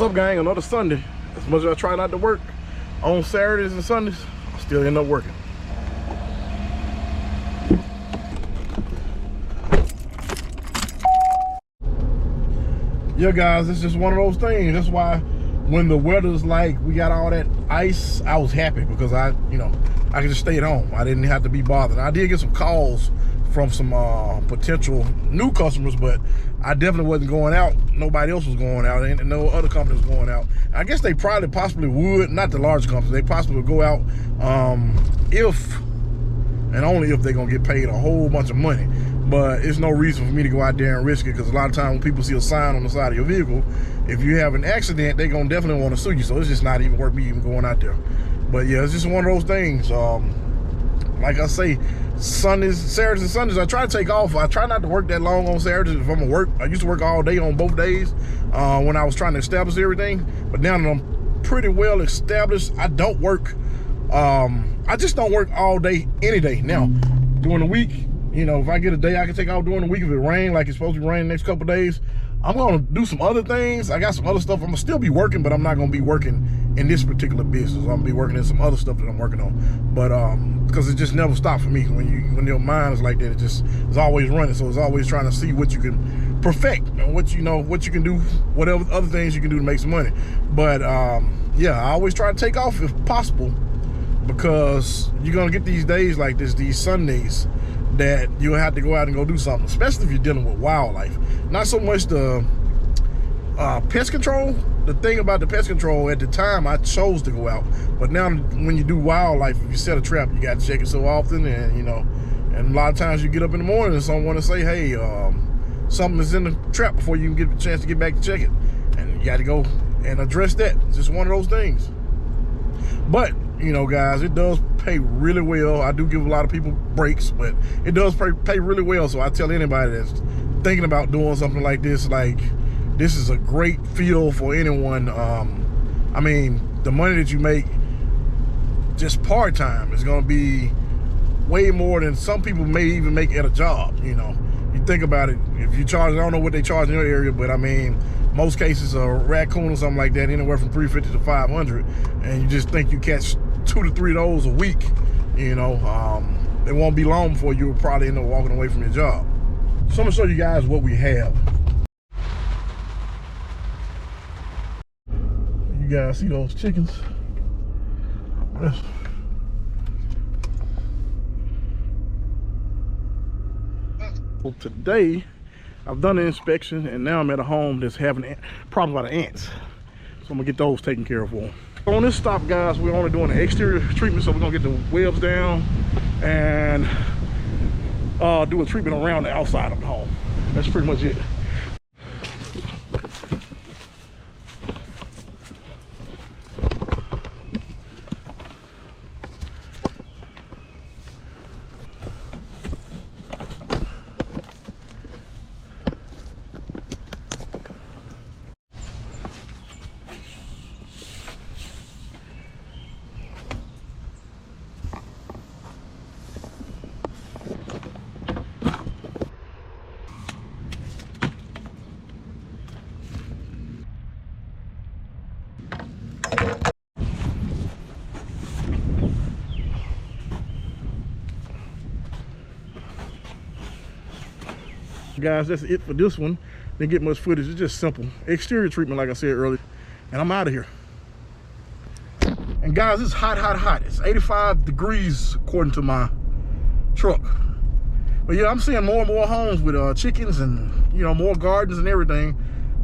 What's up, gang? Another Sunday. As much as I try not to work on Saturdays and Sundays, I still end up working. Yeah, guys, it's just one of those things. That's why when the weather's like we got all that ice, I was happy because I could just stay at home. I didn't have to be bothered. I did get some calls from some potential new customers, but I definitely wasn't going out. Nobody else was going out, and no other company was going out. I guess they possibly would, not the large companies, they possibly would go out if and only if they're gonna get paid a whole bunch of money. But it's no reason for me to go out there and risk it, because a lot of times when people see a sign on the side of your vehicle, if you have an accident, they're gonna definitely want to sue you. So it's just not even worth me even going out there. But yeah, it's just one of those things. Like I say, Saturdays and Sundays, I try to take off. I try not to work that long on Saturdays if I'm gonna work. I used to work all day on both days when I was trying to establish everything. But now that I'm pretty well established, I don't work. I just don't work all day, any day. Now, during the week, you know, if I get a day I can take off during the week, if it rains like it's supposed to be raining the next couple of days, I'm gonna do some other things. I got some other stuff. I'm gonna still be working, but I'm not gonna be working in this particular business. I'm gonna be working in some other stuff that I'm working on. But because it just never stops for me. When your mind is like that, it's always running. So it's always trying to see what you can perfect and what you can do, whatever other things you can do to make some money. But yeah, I always try to take off if possible, because you're gonna get these days like this, these Sundays, that you'll have to go out and go do something, especially if you're dealing with wildlife. Not so much the pest control. The thing about the pest control, at the time I chose to go out, but now when you do wildlife, if you set a trap, you got to check it so often, and and a lot of times you get up in the morning and someone want to say, hey, something is in the trap before you can get a chance to get back to check it, and you got to go and address that. It's just one of those things. But you know, guys, it does pay really well. I do give a lot of people breaks, but it does pay really well. So I tell anybody that's thinking about doing something like this, this is a great field for anyone. I mean, the money that you make just part-time is going to be way more than some people may even make at a job. You know, you think about it, if you charge, I don't know what they charge in your area, but I mean, most cases a raccoon or something like that, anywhere from $350 to $500, and you just think you catch 2 to 3 of those a week, it won't be long before you'll probably end up walking away from your job. So I'm gonna show you guys what we have. You guys see those chickens? Well, today I've done the inspection, and now I'm at a home that's having problems with the ants. So I'm gonna get those taken care of for them. On this stop, guys, we're only doing the exterior treatment, so we're gonna get the webs down and do a treatment around the outside of the home. That's pretty much it. Guys, that's it for this one. Didn't get much footage. It's just simple exterior treatment, like I said earlier, and I'm out of here. And guys, it's hot, hot, hot. It's 85 degrees according to my truck. But yeah, I'm seeing more and more homes with chickens and more gardens and everything.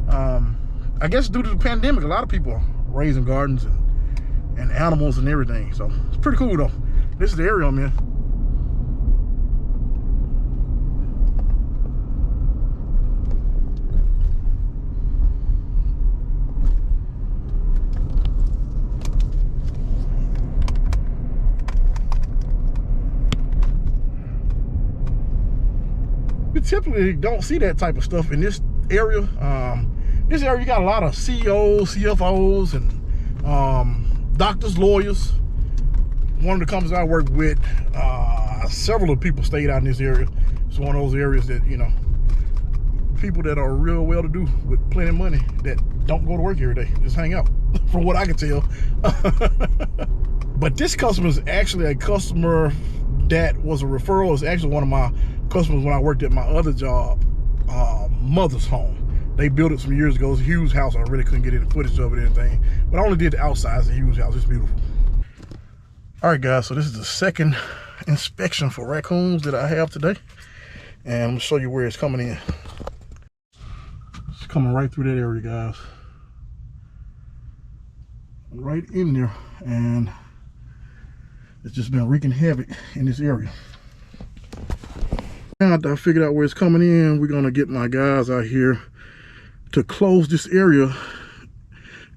I guess due to the pandemic, a lot of people are raising gardens and animals and everything. So it's pretty cool though. This is the area I'm in. You typically don't see that type of stuff in this area. This area, you got a lot of CEOs, CFOs, and doctors, lawyers. One of the companies I work with, several of the people stayed out in this area. It's one of those areas that, people that are real well-to-do with plenty of money that don't go to work every day. Just hang out, from what I can tell. But this customer is actually a customer that was a referral. It's actually one of my customers when I worked at my other job, mother's home. They built it some years ago. It's a huge house. I really couldn't get any footage of it or anything, but I only did the outside. It's a huge house. It's beautiful. All right, guys, so this is the second inspection for raccoons that I have today, and I'm gonna show you where it's coming in. It's coming right through that area, guys, right in there, and it's just been wreaking havoc in this area. Now that I figured out where it's coming in, we're gonna get my guys out here to close this area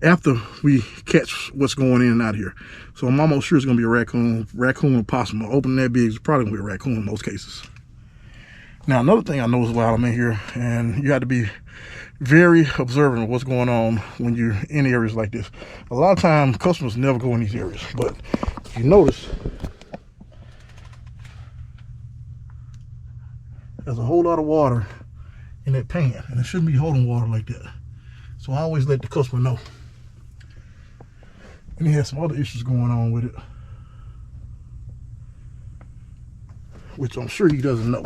after we catch what's going in and out here. So I'm almost sure it's gonna be a raccoon or possum. Opening that big, it's probably gonna be a raccoon in most cases. Now, another thing I noticed while I'm in here, and you have to be very observant of what's going on when you're in areas like this. A lot of times, customers never go in these areas, but if you notice, there's a whole lot of water in that pan, and it shouldn't be holding water like that. So I always let the customer know. And he has some other issues going on with it, which I'm sure he doesn't know.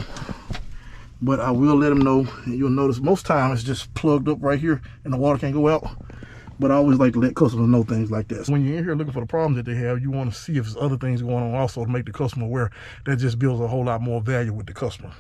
But I will let him know, and you'll notice most times it's just plugged up right here and the water can't go out. But I always like to let customers know things like that. So when you're in here looking for the problems that they have, you want to see if there's other things going on also to make the customer aware. That just builds a whole lot more value with the customer.